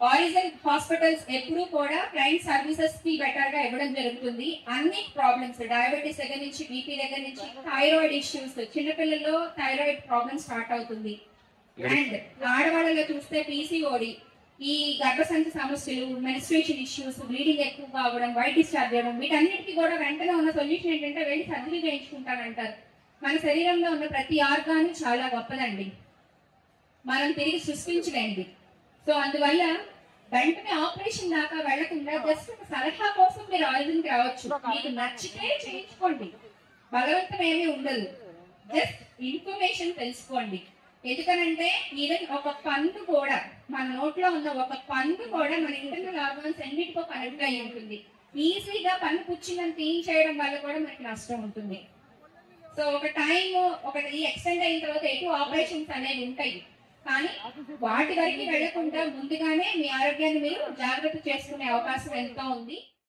Origin hospitals ఎప్పుడు కూడా client services కి బెటర్ గా ఇవ్వడం జరుగుతుంది. అన్ని ప్రాబ్లమ్స్ డయాబెటీస్ దగ్గర నుంచి, బీపీ దగ్గర నుంచి, థైరాయిడ్ ఇష్యూస్, చిన్నపిల్లల్లో థైరాయిడ్ ప్రాబ్లమ్ స్టార్ట్ అవుతుంది. అండ్ ఆడవాళ్ళలో చూస్తే పీసీఓడి, ఈ గర్భసంచి సమస్యలు, మెన్స్ట్రుయేషన్ ఇష్యూస్, బ్లీడింగ్ ఎక్కువగా అవ్వడం, వైట్ డిశ్చార్జ్ అవ్వడం, వీటన్నిటికీ కూడా వెంటనే ఉన్న సొల్యూషన్ ఏంటంటే వెళ్ళి సర్జరీ చేయించుకుంటానంటారు. మన శరీరంలో ఉన్న ప్రతి ఆర్గాన్ చాలా గొప్పదండి, మనం తిరిగి సృష్టించలేండి. సో అందువల్ల వెంటనే ఆపరేషన్ దాకా వెళ్లకుండా జస్ట్ ఒక సలహా కోసం మీరు ఆయుధంకి రావచ్చు. మీకు నచ్చితే చేయించుకోండి, బలవంతం ఏమీ ఉండదు. జస్ట్ ఇన్ఫర్మేషన్ తెలుసుకోండి. ఎందుకనంటే ఈవెన్ ఒక పన్ను కూడా, మన నోట్లో ఉన్న ఒక పన్ను కూడా మన ఇంటర్నల్ ఆర్గాన్స్ అన్నిటికో కనెక్ట్ అయి ఉంటుంది. ఈజీగా పన్ను పుచ్చిందని క్లీన్ చేయడం వల్ల కూడా మనకి నష్టం ఉంటుంది. సో ఒక టైం ఒకటి ఎక్స్టెండ్ అయిన తర్వాత ఎక్కువ ఆపరేషన్స్ అనేవి ఉంటాయి. కానీ వాటి వరకు వెళ్లకుండా ముందుగానే మీ ఆరోగ్యాన్ని మీరు జాగ్రత్త చేసుకునే అవకాశం ఎంతో ఉంది.